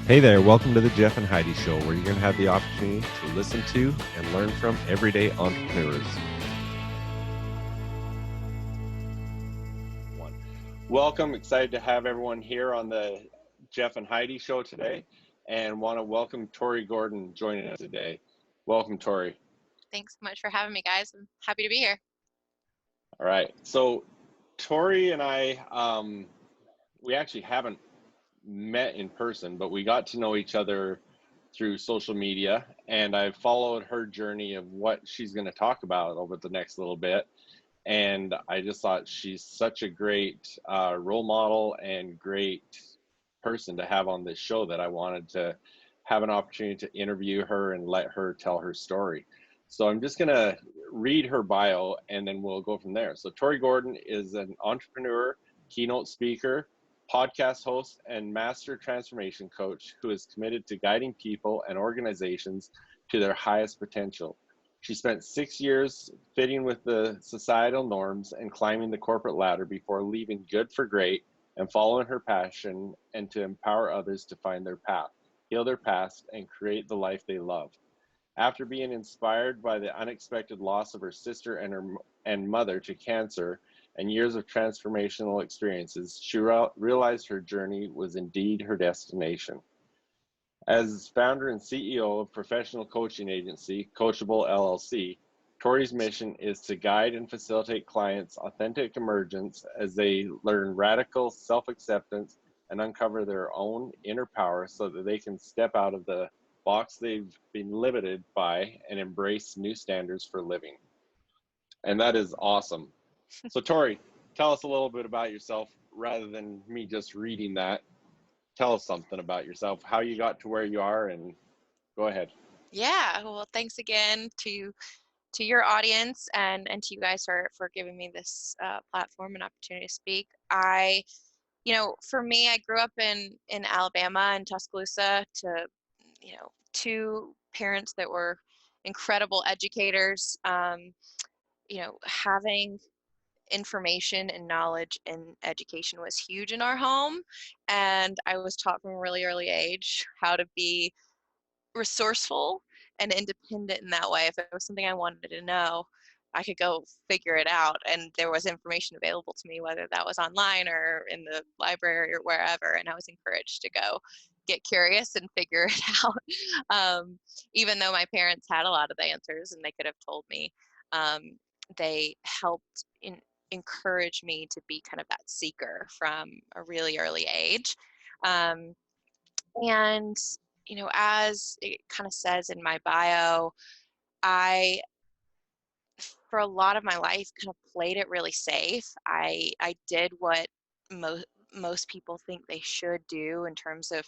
Hey there, welcome to the Jeff and Heidi Show, where you're going to have the opportunity to listen to and learn from everyday entrepreneurs. Welcome, excited to have everyone here on the Jeff and Heidi Show today, and want to welcome Tori Gordon joining us today. Welcome, Tori. Thanks so much for having me, guys. I'm happy to be here. All right, so Tori and I, we actually haven't met in person, but we got to know each other through social media, and I've followed her journey of what she's going to talk about over the next little bit. And I just thought she's such a great role model and great person to have on this show that I wanted to have an opportunity to interview her and let her tell her story. So I'm just going to read her bio and then we'll go from there. So Tori Gordon is an entrepreneur, keynote speaker, podcast host, and master transformation coach who is committed to guiding people and organizations to their highest potential. She spent 6 years fitting with the societal norms and climbing the corporate ladder before leaving good for great and following her passion and to empower others to find their path, heal their past, and create the life they love. After being inspired by the unexpected loss of her sister and mother to cancer and years of transformational experiences, she realized her journey was indeed her destination. As founder and CEO of professional coaching agency Coachable LLC, Tori's mission is to guide and facilitate clients' authentic emergence as they learn radical self-acceptance and uncover their own inner power so that they can step out of the box they've been limited by and embrace new standards for living. And that is awesome. So Tori, tell us a little bit about yourself rather than me just reading that. Tell us something about yourself, how you got to where you are, and go ahead. Yeah, well, thanks again to your audience and to you guys for giving me this platform and opportunity to speak. For me, I grew up in Alabama in Tuscaloosa to, two parents that were incredible educators. Having information and knowledge and education was huge in our home, and I was taught from a really early age how to be resourceful and independent in that way. If it was something I wanted to know, I could go figure it out, and there was information available to me, whether that was online or in the library or wherever, and I was encouraged to go get curious and figure it out. Even though my parents had a lot of the answers and they could have told me, they helped encourage me to be kind of that seeker from a really early age. Um, and as it kind of says in my bio, I, for a lot of my life, kind of played it really safe. I did what most people think they should do in terms of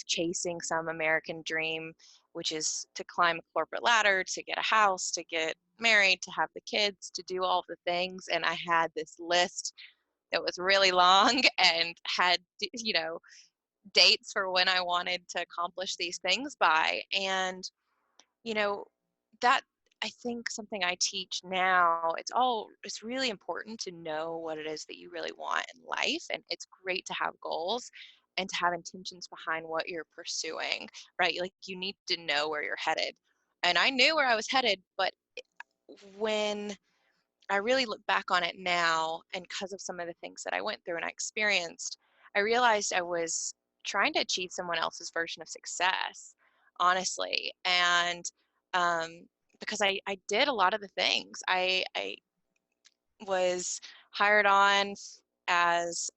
chasing some American dream, which is to climb a corporate ladder, to get a house, to get married, to have the kids, to do all the things. And I had this list that was really long and had, dates for when I wanted to accomplish these things by. And, you know, that I think something I teach now, it's really important to know what it is that you really want in life. And it's great to have goals and to have intentions behind what you're pursuing, right? Like, you need to know where you're headed. And I knew where I was headed, but when I really look back on it now, and because of some of the things that I went through and I experienced, I realized I was trying to achieve someone else's version of success, honestly. And because I did a lot of the things. I was hired on as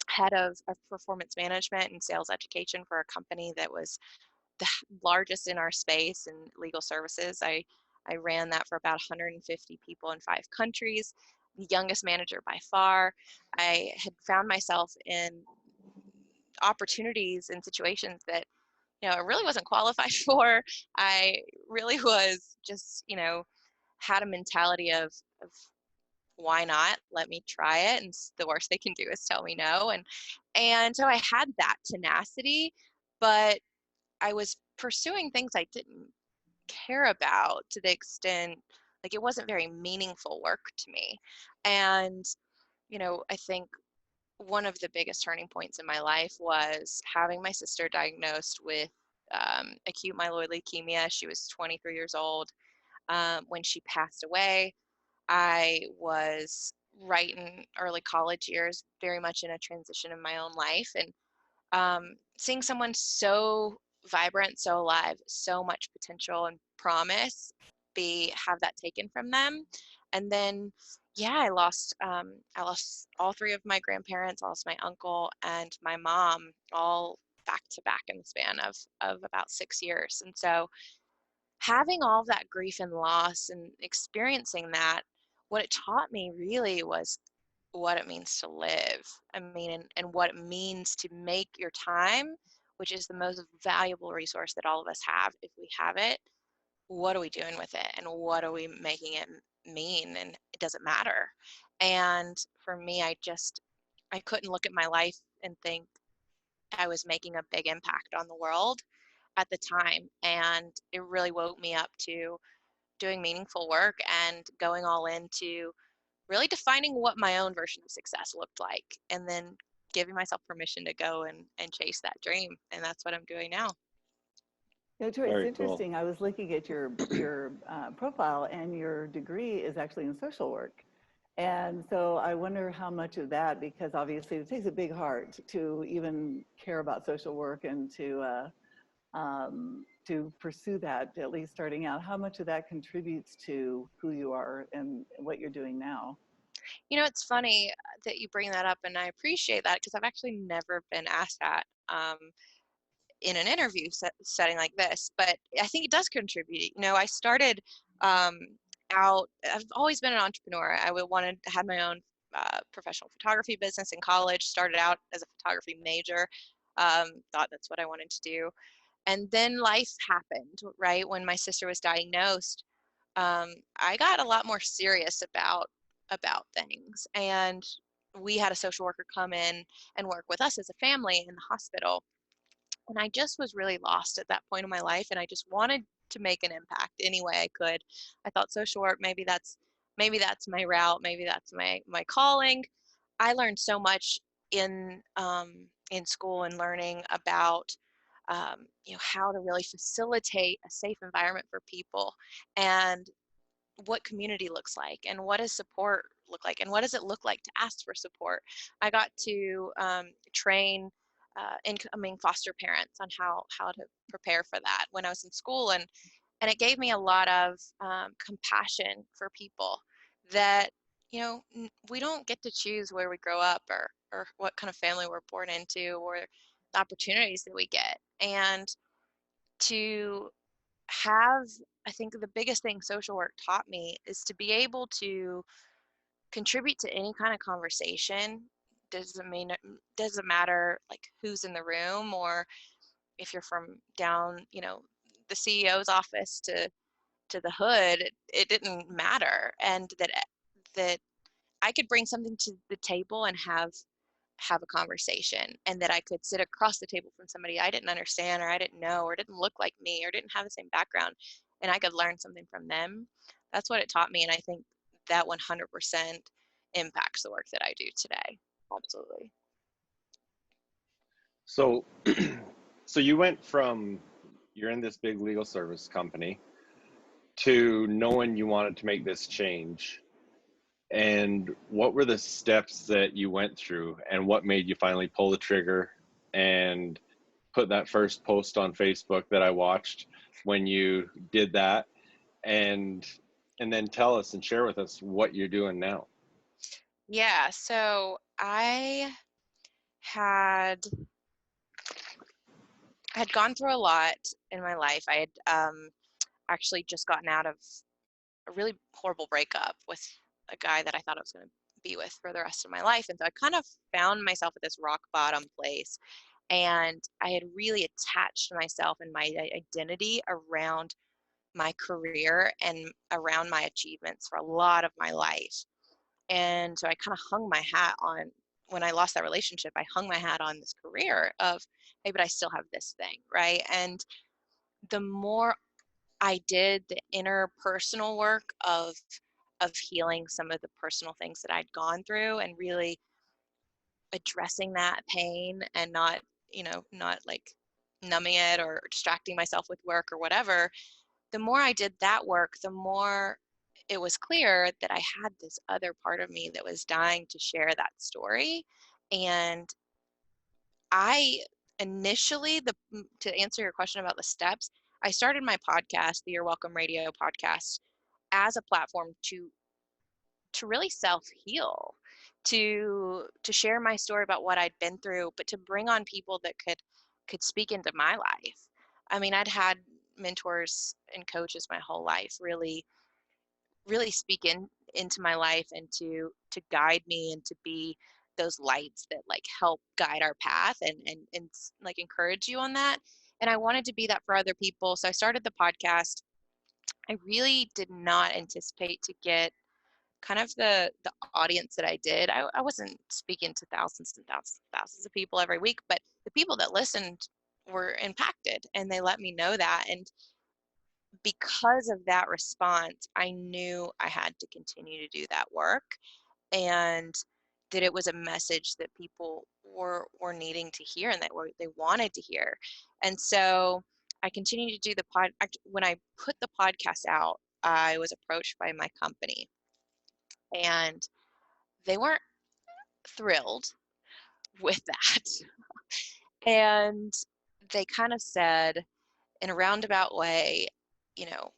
head of performance management and sales education for a company that was the largest in our space in legal services. I ran that for about 150 people in 5 countries, the youngest manager by far. I had found myself in opportunities and situations that, I really wasn't qualified for. I really was just, had a mentality of why not? Let me try it. And the worst they can do is tell me no. And so I had that tenacity, but I was pursuing things I didn't care about to the extent, like, it wasn't very meaningful work to me. And I think one of the biggest turning points in my life was having my sister diagnosed with acute myeloid leukemia. She was 23 years old when she passed away. I was right in early college years, very much in a transition in my own life. And seeing someone so vibrant, so alive, so much potential and promise have that taken from them. And then yeah, I lost all three of my grandparents. I lost my uncle and my mom all back to back in the span of about 6 years. And so having all of that grief and loss and experiencing that, what it taught me really was what it means to live. I mean, and what it means to make your time, which is the most valuable resource that all of us have, if we have it, what are we doing with it? And what are we making it mean? And it doesn't matter. And for me, I couldn't look at my life and think I was making a big impact on the world at the time. And it really woke me up to doing meaningful work and going all into really defining what my own version of success looked like, and then giving myself permission to go and chase that dream. And that's what I'm doing now. You know, Tori, it's Very cool. interesting. I was looking at your profile, and your degree is actually in social work. And so I wonder how much of that, because obviously it takes a big heart to even care about social work and to pursue that, at least starting out, how much of that contributes to who you are and what you're doing now? You know, it's funny that you bring that up, and I appreciate that because I've actually never been asked that in an interview setting like this, but I think it does contribute. You know, I started um, out, I've always been an entrepreneur. Had my own professional photography business in college, started out as a photography major, thought that's what I wanted to do. And then life happened, right? When my sister was diagnosed, I got a lot more serious about things. And we had a social worker come in and work with us as a family in the hospital. And I just was really lost at that point in my life, and I just wanted to make an impact any way I could. I thought social work, maybe that's my route, maybe that's my calling. I learned so much in school and learning about how to really facilitate a safe environment for people, and what community looks like, and what does support look like, and what does it look like to ask for support. I got to train incoming foster parents on how to prepare for that when I was in school, and it gave me a lot of compassion for people that we don't get to choose where we grow up, or what kind of family we're born into, or the opportunities that we get. And to have, I think the biggest thing social work taught me is to be able to contribute to any kind of conversation. Doesn't matter like who's in the room, or if you're from down, the CEO's office to the hood. It didn't matter. And that I could bring something to the table and have a conversation, and that I could sit across the table from somebody I didn't understand, or I didn't know, or didn't look like me, or didn't have the same background, and I could learn something from them. That's what it taught me, and I think that 100% impacts the work that I do today. Absolutely. So, so you went from, you're in this big legal service company, to knowing you wanted to make this change. And what were the steps that you went through, and what made you finally pull the trigger and put that first post on Facebook that I watched when you did that? And then tell us and share with us what you're doing now. Yeah, so I had gone through a lot in my life. I had actually just gotten out of a really horrible breakup with a guy that I thought I was going to be with for the rest of my life. And so I kind of found myself at this rock bottom place. And I had really attached myself and my identity around my career and around my achievements for a lot of my life. And so I kind of hung my hat on, when I lost that relationship, I hung my hat on this career of, hey, but I still have this thing, right? And the more I did the interpersonal work of healing some of the personal things that I'd gone through, and really addressing that pain and not, not like numbing it or distracting myself with work or whatever, the more I did that work, the more it was clear that I had this other part of me that was dying to share that story. And I initially, to answer your question about the steps, I started my podcast, the You're Welcome Radio podcast, as a platform to really self-heal, to share my story about what I'd been through, but to bring on people that could speak into my life. I mean, I'd had mentors and coaches my whole life really speak into my life and to guide me and to be those lights that like help guide our path and like encourage you on that. And I wanted to be that for other people. So I started the podcast. I really did not anticipate to get kind of the audience that I did. I wasn't speaking to thousands and thousands of people every week, but the people that listened were impacted and they let me know that. And because of that response, I knew I had to continue to do that work, and that it was a message that people were needing to hear and that they wanted to hear. And so I continued to do the when I put the podcast out, I was approached by my company, and they weren't thrilled with that. And they kind of said in a roundabout way, you know,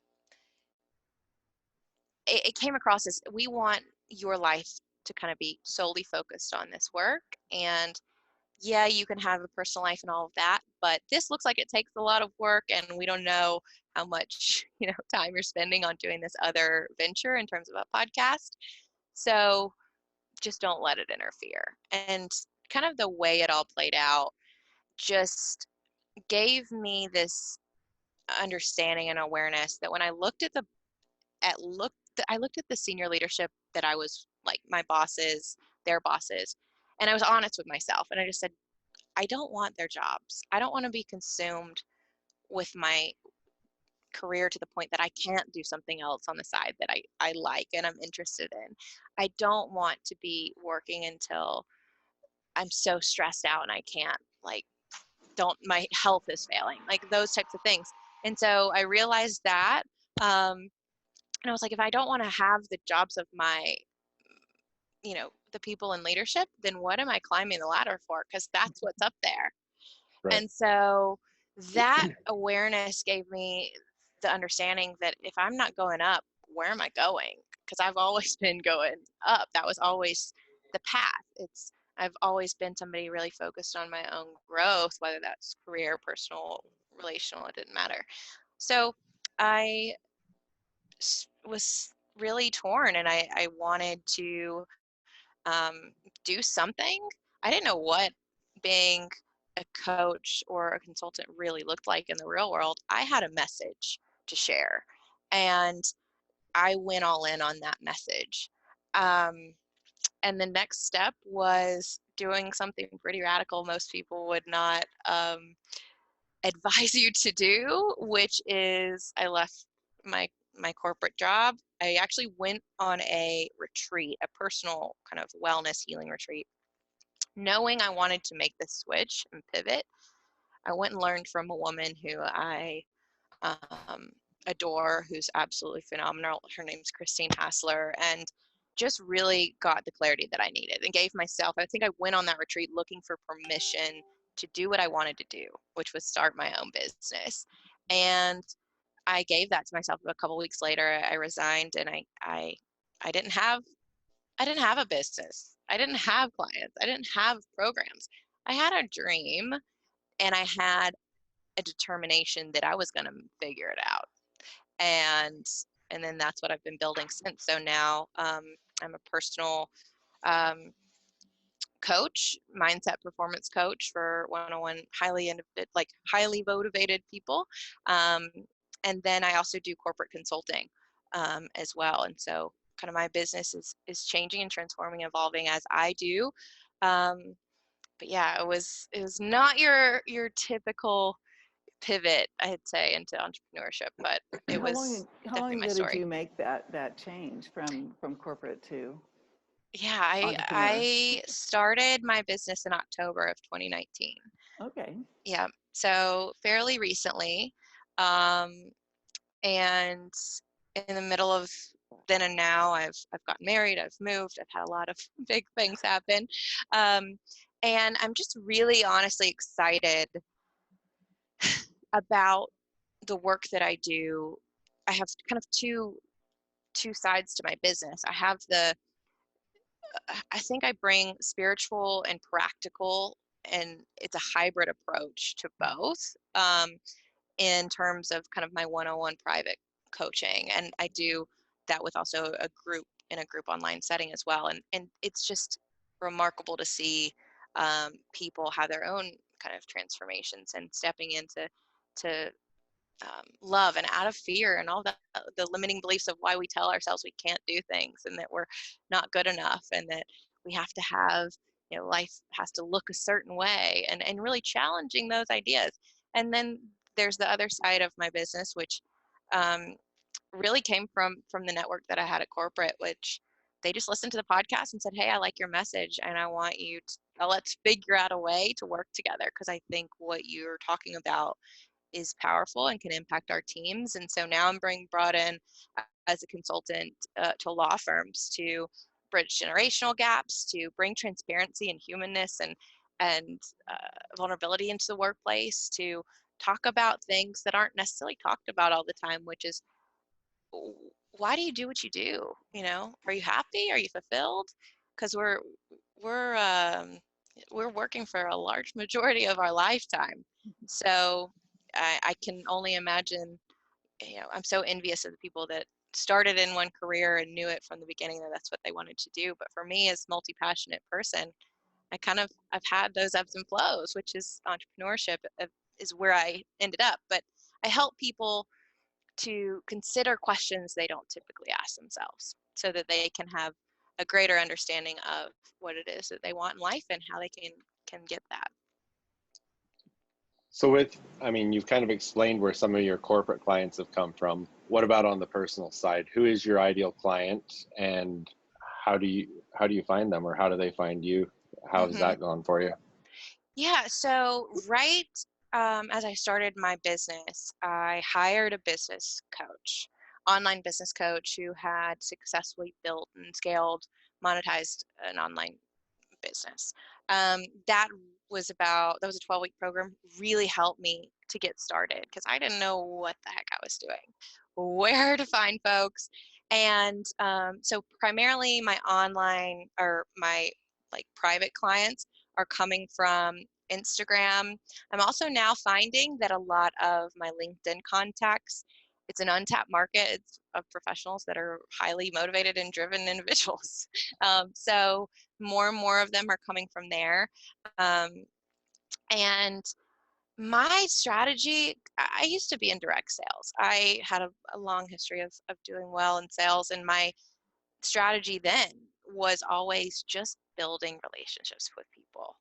it came across as, we want your life to kind of be solely focused on this work. And yeah, you can have a personal life and all of that, but this looks like it takes a lot of work, and we don't know how much, time you're spending on doing this other venture in terms of a podcast. So just don't let it interfere. And kind of the way it all played out just gave me this understanding and awareness that when I looked at I looked at the senior leadership that I was like my bosses, their bosses, and I was honest with myself. And I just said, I don't want their jobs. I don't want to be consumed with my career to the point that I can't do something else on the side that I like and I'm interested in. I don't want to be working until I'm so stressed out and I can't, like, my health is failing, like those types of things. And so I realized that, and I was like, if I don't want to have the jobs of my, the people in leadership, then what am I climbing the ladder for? Because that's what's up there. Right. And so that awareness gave me the understanding that if I'm not going up, where am I going? Because I've always been going up. That was always the path. I've always been somebody really focused on my own growth, whether that's career, personal, relational, it didn't matter. So I was really torn, and I wanted to do something. I didn't know what being a coach or a consultant really looked like in the real world. I had a message to share, and I went all in on that message. And the next step was doing something pretty radical most people would not advise you to do, which is I left my corporate job. I actually went on a retreat, a personal kind of wellness healing retreat, knowing I wanted to make this switch and pivot. I went and learned from a woman who I um, adore, who's absolutely phenomenal. Her name's Christine Hassler, and just really got the clarity that I needed and gave myself, I think I went on that retreat looking for permission to do what I wanted to do, which was start my own business. And I gave that to myself. A couple of weeks later, I resigned, and I didn't have a business. I didn't have clients. I didn't have programs. I had a dream, and I had a determination that I was going to figure it out. And then that's what I've been building since. So now I'm a personal coach, mindset performance coach for one-on-one highly motivated people. And then I also do corporate consulting as well. And so kind of my business is changing and transforming, evolving as I do. But yeah, it was not your typical pivot, I'd say, into entrepreneurship, but it was How long definitely my ago did story. you make that change from corporate to? Yeah, entrepreneur? I started my business in October of 2019. Okay. Yeah, so fairly recently. Um, and in the middle of then and now, I've gotten married, I've moved, I've had a lot of big things happen. Um, and I'm just really honestly excited about the work that I do. I have kind of two sides to my business. I think I bring spiritual and practical, and it's a hybrid approach to both, in terms of kind of my one-on-one private coaching. And I do that with also a group in a group online setting as well. And it's just remarkable to see people have their own kind of transformations and stepping into to love and out of fear and all the limiting beliefs of why we tell ourselves we can't do things and that we're not good enough and that we have to have, life has to look a certain way, and really challenging those ideas. And then there's the other side of my business, which um, really came from the network that I had at corporate, which they just listened to the podcast and said, hey, I like your message and I want you to, let's figure out a way to work together, because I think what you're talking about is powerful and can impact our teams. And so now I'm being brought in as a consultant to law firms to bridge generational gaps, to bring transparency and humanness and vulnerability into the workplace, to talk about things that aren't necessarily talked about all the time, which is, why do you do what you do? Are you happy? Are you fulfilled? Because we're we're working for a large majority of our lifetime. So I can only imagine, I'm so envious of the people that started in one career and knew it from the beginning that that's what they wanted to do. But for me, as multi-passionate person, I've had those ebbs and flows, which is entrepreneurship, is where I ended up. But I help people to consider questions they don't typically ask themselves, so that they can have a greater understanding of what it is that they want in life and how they can get that. So you've kind of explained where some of your corporate clients have come from. What about on the personal side? Who is your ideal client, and how do you find them, or how do they find you? How has Mm-hmm. that gone for you? Yeah, so right as I started my business, I hired a business coach, online business coach, who had successfully built and scaled, monetized an online business. That was a 12-week program, really helped me to get started because I didn't know what the heck I was doing, where to find folks. And so primarily my online or my private clients are coming from Instagram. I'm also now finding that a lot of my LinkedIn contacts, it's an untapped market. It's of professionals that are highly motivated and driven individuals. So more and more of them are coming from there. And my strategy, I used to be in direct sales. I had a long history of doing well in sales, and my strategy then was always just building relationships with people.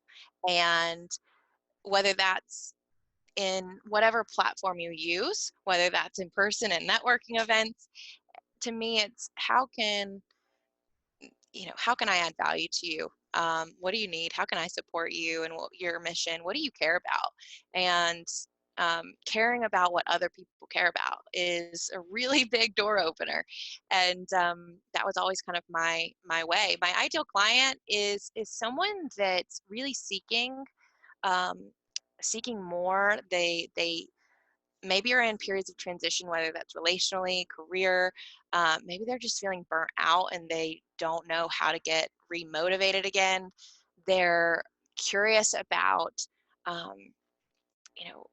And whether that's in whatever platform you use, whether that's in person and networking events, to me, it's how can I add value to you? What do you need? How can I support you and your mission? What do you care about? And caring about what other people care about is a really big door opener. And that was always kind of my way. My ideal client is someone that's really seeking more. They maybe are in periods of transition, whether that's relationally, career. Maybe they're just feeling burnt out and they don't know how to get remotivated again. They're curious about, um, you know,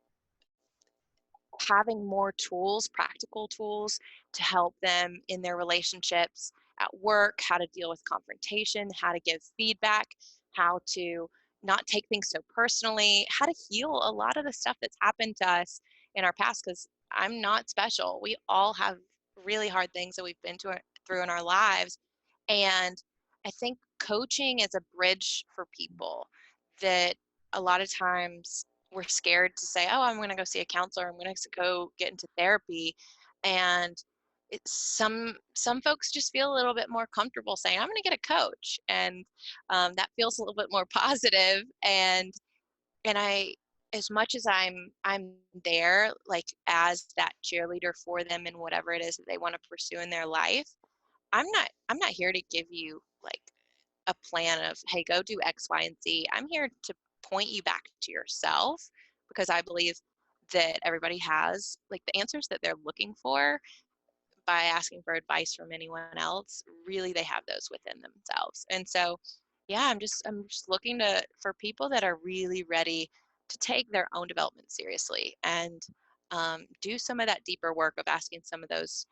having more tools, practical tools, to help them in their relationships at work, how to deal with confrontation, how to give feedback, how to not take things so personally, how to heal a lot of the stuff that's happened to us in our past, because I'm not special. We all have really hard things that we've been through in our lives. And I think coaching is a bridge for people that a lot of times we're scared to say, oh, I'm going to go see a counselor, I'm going to go get into therapy. And some folks just feel a little bit more comfortable saying, I'm going to get a coach. And that feels a little bit more positive. And I, as much as I'm there, like as that cheerleader for them in whatever it is that they want to pursue in their life, I'm not here to give you like a plan of, hey, go do X, Y, and Z. I'm here to point you back to yourself, because I believe that everybody has like the answers that they're looking for by asking for advice from anyone else. Really, they have those within themselves. And so, yeah, I'm just looking for people that are really ready to take their own development seriously and do some of that deeper work of asking some of those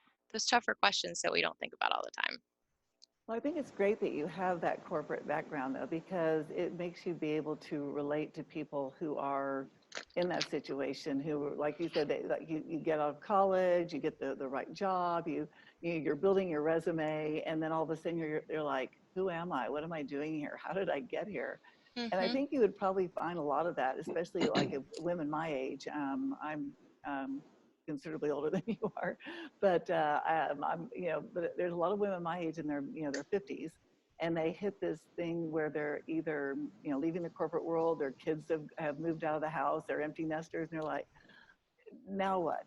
tougher questions that we don't think about all the time. Well, I think it's great that you have that corporate background, though, because it makes you be able to relate to people who are in that situation, who, like you said, you get out of college, you get the right job, you're building your resume, and then all of a sudden you're like, who am I? What am I doing here? How did I get here? And I think you would probably find a lot of that, especially like women my age. I'm considerably older than you are, but but there's a lot of women my age in their 50s, and they hit this thing where they're either leaving the corporate world, their kids have moved out of the house, they're empty nesters, and they're like, now what?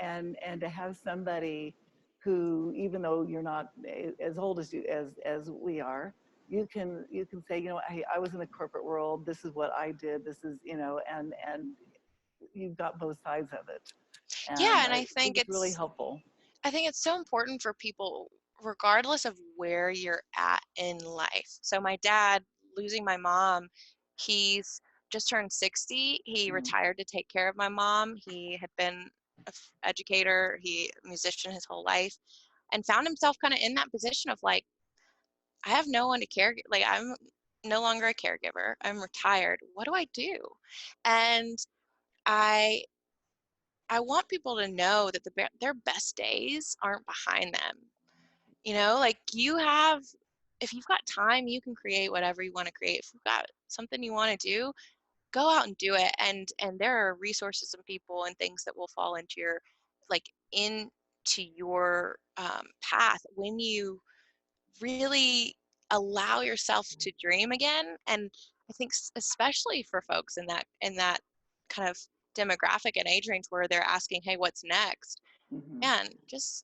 And to have somebody who, even though you're not as old as we are, you can say, hey, I was in the corporate world, this is what I did, this is, and you've got both sides of it. Yeah, and I think it's really helpful. I think it's so important for people, regardless of where you're at in life. So my dad, losing my mom, he's just turned 60. He retired to take care of my mom. He had been an educator, a musician his whole life, and found himself kind of in that position of like, I have no one to care. Like, I'm no longer a caregiver. I'm retired. What do I do? And I want people to know that their best days aren't behind them. Like if you've got time, you can create whatever you want to create. If you've got something you want to do, go out and do it. And there are resources and people and things that will fall into your path when you really allow yourself to dream again. And I think especially for folks in that kind of demographic and age range where they're asking, hey, what's next? And just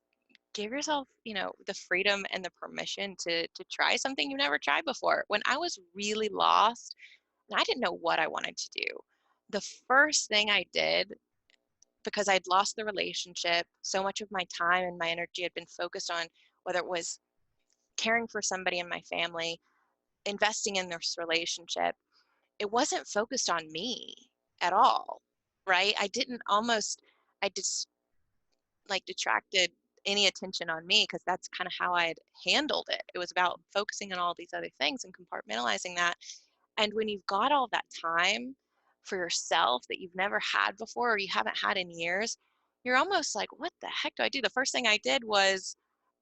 give yourself, the freedom and the permission to try something you've never tried before. When I was really lost and I didn't know what I wanted to do, the first thing I did, because I'd lost the relationship, so much of my time and my energy had been focused on whether it was caring for somebody in my family, investing in this relationship, it wasn't focused on me at all, right? I just like detracted any attention on me because that's kind of how I had handled it. It was about focusing on all these other things and compartmentalizing that. And when you've got all that time for yourself that you've never had before or you haven't had in years, you're almost like, what the heck do I do? The first thing I did was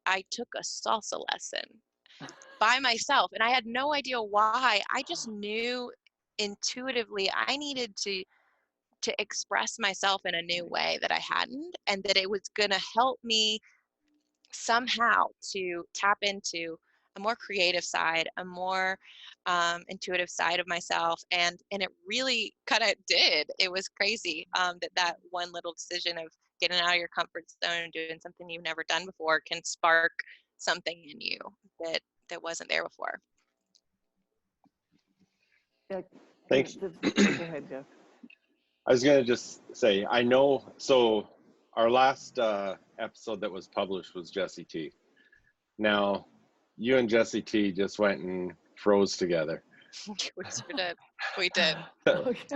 I took a salsa lesson by myself, and I had no idea why. I just knew intuitively I needed to express myself in a new way that I hadn't, and that it was going to help me somehow to tap into a more creative side, a more intuitive side of myself. And it really kind of did. It was crazy that one little decision of getting out of your comfort zone and doing something you've never done before can spark something in you that wasn't there before. Yeah. Thanks. Go ahead, Jeff. I was going to just say, I know, so our last episode that was published was Jesse T. Now, you and Jesse T just went and froze together. We did.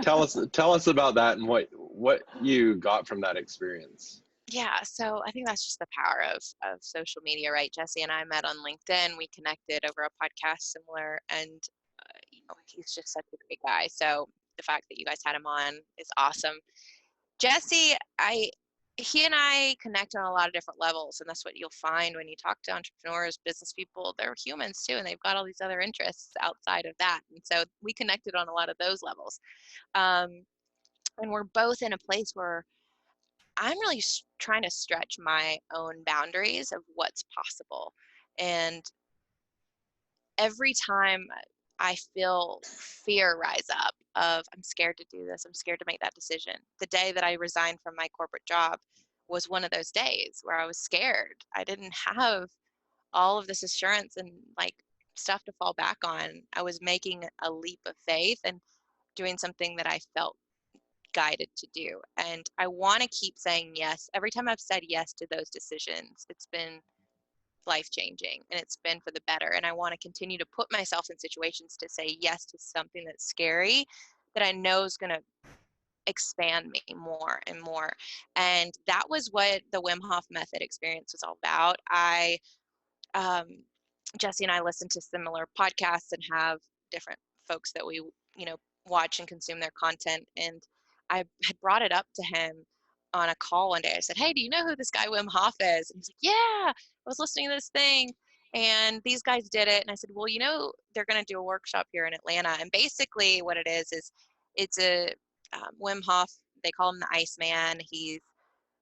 Tell us about that and what you got from that experience. Yeah, so I think that's just the power of social media, right? Jesse and I met on LinkedIn. We connected over a podcast similar, and he's just such a great guy. So the fact that you guys had him on is awesome. Jesse, he and I connect on a lot of different levels, and that's what you'll find when you talk to entrepreneurs, business people. They're humans too, and they've got all these other interests outside of that. And so we connected on a lot of those levels. And we're both in a place where I'm really trying to stretch my own boundaries of what's possible. And every time I feel fear rise up of, I'm scared to do this, I'm scared to make that decision. The day that I resigned from my corporate job was one of those days where I was scared. I didn't have all of this assurance and like stuff to fall back on. I was making a leap of faith and doing something that I felt guided to do. And I want to keep saying yes. Every time I've said yes to those decisions, it's been life-changing and it's been for the better. And I want to continue to put myself in situations to say yes to something that's scary that I know is going to expand me more and more. And that was what the Wim Hof method experience was all about. Jesse and I listen to similar podcasts and have different folks that we, watch and consume their content. And I had brought it up to him on a call one day. I said, "Hey, do you know who this guy Wim Hof is?" And he's like, "Yeah, I was listening to this thing and these guys did it." And I said, "Well, they're going to do a workshop here in Atlanta." And basically what it is it's a Wim Hof, they call him the Iceman. He's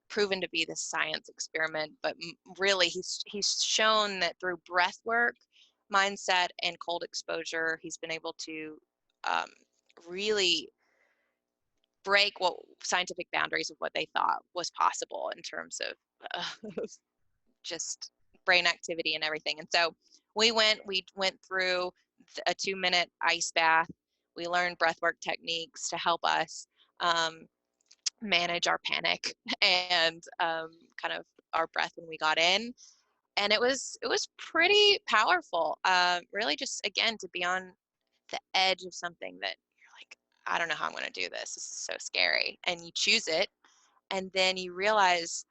proven to be this science experiment, but really he's shown that through breath work, mindset, and cold exposure, he's been able to really break what scientific boundaries of what they thought was possible in terms of just brain activity and everything. And so we went through a 2-minute ice bath. We learned breathwork techniques to help us manage our panic and kind of our breath when we got in. And it was pretty powerful. Really just, again, to be on the edge of something that you're like, I don't know how I'm going to do this. This is so scary. And you choose it. And then you realize,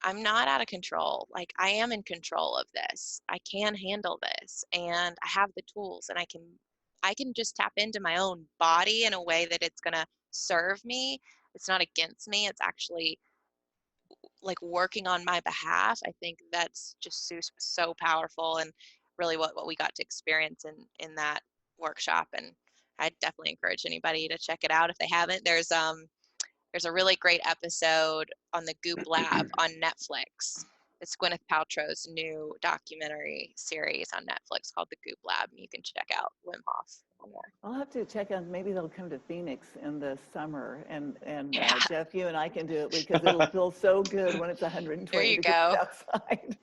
I'm not out of control. Like, I am in control of this. I can handle this, and I have the tools, and I can just tap into my own body in a way that it's going to serve me. It's not against me. It's actually like working on my behalf. I think that's just so powerful, and really what we got to experience in that workshop. And I'd definitely encourage anybody to check it out if they haven't. There's a really great episode on the Goop Lab on Netflix. It's Gwyneth Paltrow's new documentary series on Netflix called The Goop Lab, and you can check out Wim Hof on there. I'll have to check out, maybe they'll come to Phoenix in the summer, and Yeah. Jeff, you and I can do it, because it'll feel so good when it's 120 There you degrees go. outside.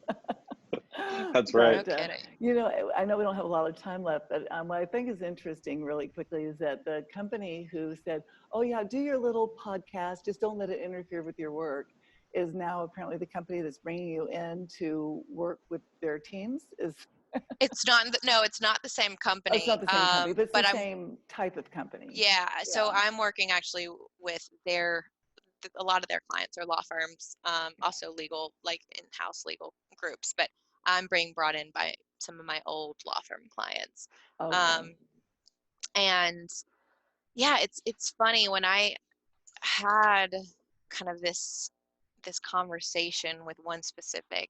That's right. No kidding. I know we don't have a lot of time left, but what I think is interesting really quickly is that the company who said, "Oh yeah, do your little podcast, just don't let it interfere with your work," is now apparently the company that's bringing you in to work with their teams. It's not the same company. It's not the same company, but it's but the same type of company. Yeah, so I'm working actually with a lot of their clients are law firms, also legal, like in-house legal groups, but I'm being brought in by some of my old law firm clients. Okay. And yeah, it's funny when I had kind of this conversation with one specific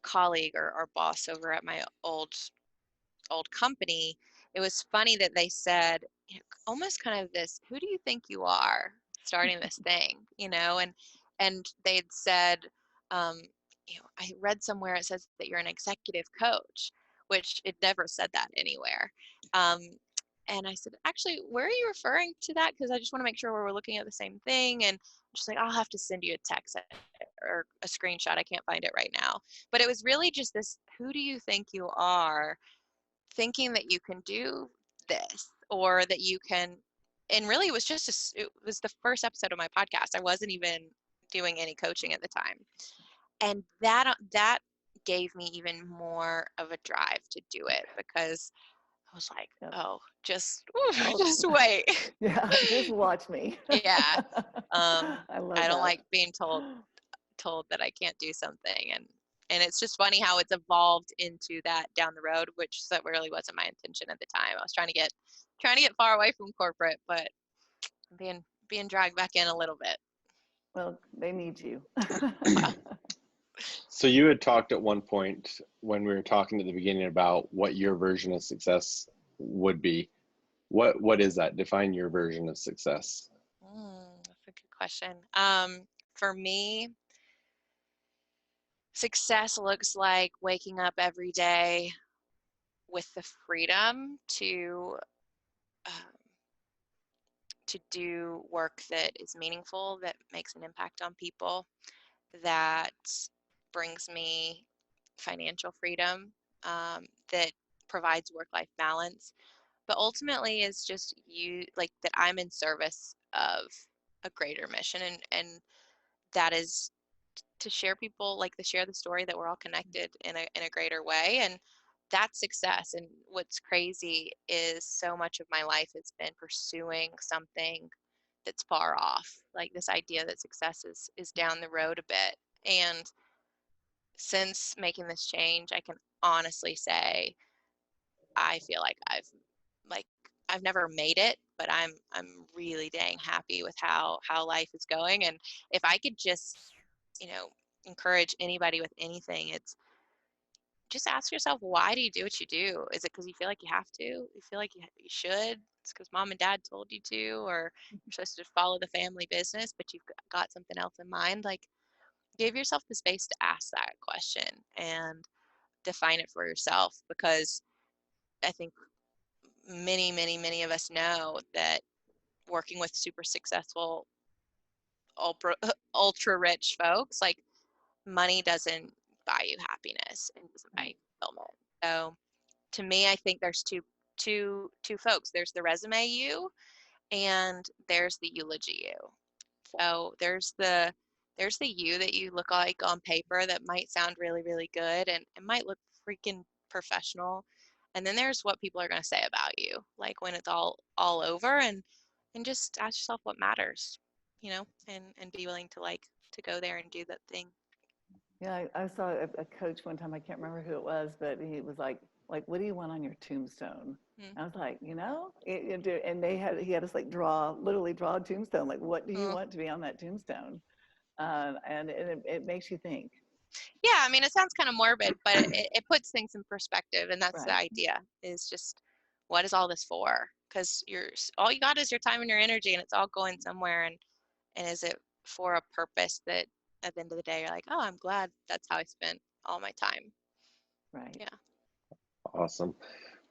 colleague or boss over at my old company. It was funny that they said, almost kind of this, "Who do you think you are starting this thing?" And they'd said, I read somewhere it says that you're an executive coach, which it never said that anywhere. And I said, "Actually, where are you referring to that? Because I just want to make sure we're looking at the same thing." And she's like, "I'll have to send you a text or a screenshot. I can't find it right now." But it was really just this, who do you think you are, thinking that you can do this, or that you can. And really it was just it was the first episode of my podcast. I wasn't even doing any coaching at the time, and that gave me even more of a drive to do it, because I was like, oh, just wait. Yeah, just watch me. Yeah. I don't like being told that I can't do something, and it's just funny how it's evolved into that down the road, which that really wasn't my intention at the time. I was trying to get far away from corporate, but being dragged back in a little bit. Well, they need you. So you had talked at one point when we were talking at the beginning about what your version of success would be. What is that? Define your version of success. a good question. For me, success looks like waking up every day with the freedom to do work that is meaningful, that makes an impact on people, that brings me financial freedom, that provides work-life balance, but ultimately is just like that I'm in service of a greater mission, and that is to share people, like to share the story that we're all connected in a greater way. And that's success. And what's crazy is so much of my life has been pursuing something that's far off, like this idea that success is down the road a bit. And since making this change, I can honestly say I feel like like I've never made it, but I'm really dang happy with how life is going. And if I could just, encourage anybody with anything, it's just ask yourself, why do you do what you do? Is it because you feel like you have to? You feel like you should? It's because mom and dad told you to, or you're supposed to follow the family business, but you've got something else in mind? Like, give yourself the space to ask that question and define it for yourself, because I think many, many, many of us know that working with super successful, ultra rich folks, like money doesn't buy you happiness and doesn't buy you fulfillment. So to me, I think there's two folks. There's the resume you, and there's the eulogy you. So there's the you that you look like on paper that might sound really, really good, and it might look freaking professional. And then there's what people are going to say about you, like when it's all over, and just ask yourself what matters, and be willing to go there and do that thing. Yeah, I saw a coach one time, I can't remember who it was, but he was like, what do you want on your tombstone? I was like, and he had us like literally draw a tombstone. Like, what do you want to be on that tombstone? And it makes you think. Yeah, I mean, it sounds kind of morbid, but it puts things in perspective, and that's Right. the idea, is just, what is all this for? Because all you got is your time and your energy, and it's all going somewhere, and is it for a purpose that at the end of the day you're like, oh, I'm glad that's how I spent all my time. Right. Yeah. Awesome.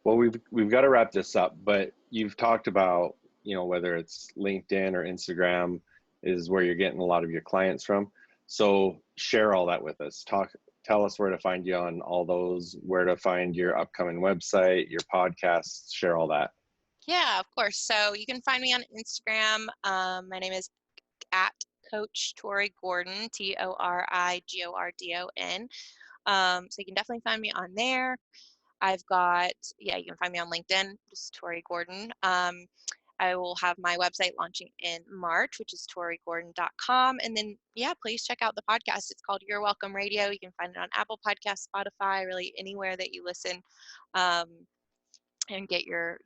Well, we've got to wrap this up, but you've talked about, whether it's LinkedIn or Instagram is where you're getting a lot of your clients from. So share all that with us. Tell us where to find you on all those, where to find your upcoming website, your podcasts, share all that. Yeah, of course. So you can find me on Instagram. My name is at Coach Tori Gordon, TORIGORDON. So you can definitely find me on there. I've got, you can find me on LinkedIn, just Tori Gordon. I will have my website launching in March, which is torigordon.com. And then, please check out the podcast. It's called You're Welcome Radio. You can find it on Apple Podcasts, Spotify, really anywhere that you listen, and get your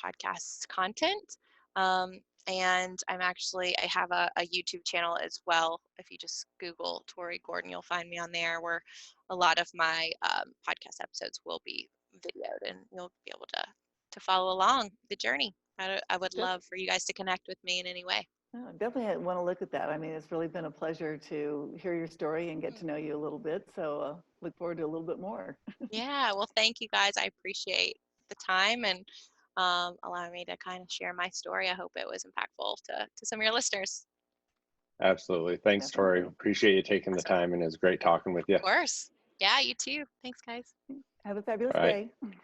podcast content. And I have a YouTube channel as well. If you just Google Tori Gordon, you'll find me on there, where a lot of my podcast episodes will be videoed, and you'll be able to follow along the journey. I would love for you guys to connect with me in any way. Oh, definitely want to look at that. I mean, it's really been a pleasure to hear your story and get to know you a little bit. So look forward to a little bit more. Yeah, well, thank you guys. I appreciate the time and allowing me to kind of share my story. I hope it was impactful to some of your listeners. Absolutely. Thanks, Definitely. Tori. Appreciate you taking the time, and it was great talking with you. Of course. Yeah, you too. Thanks, guys. Have a fabulous All right. day.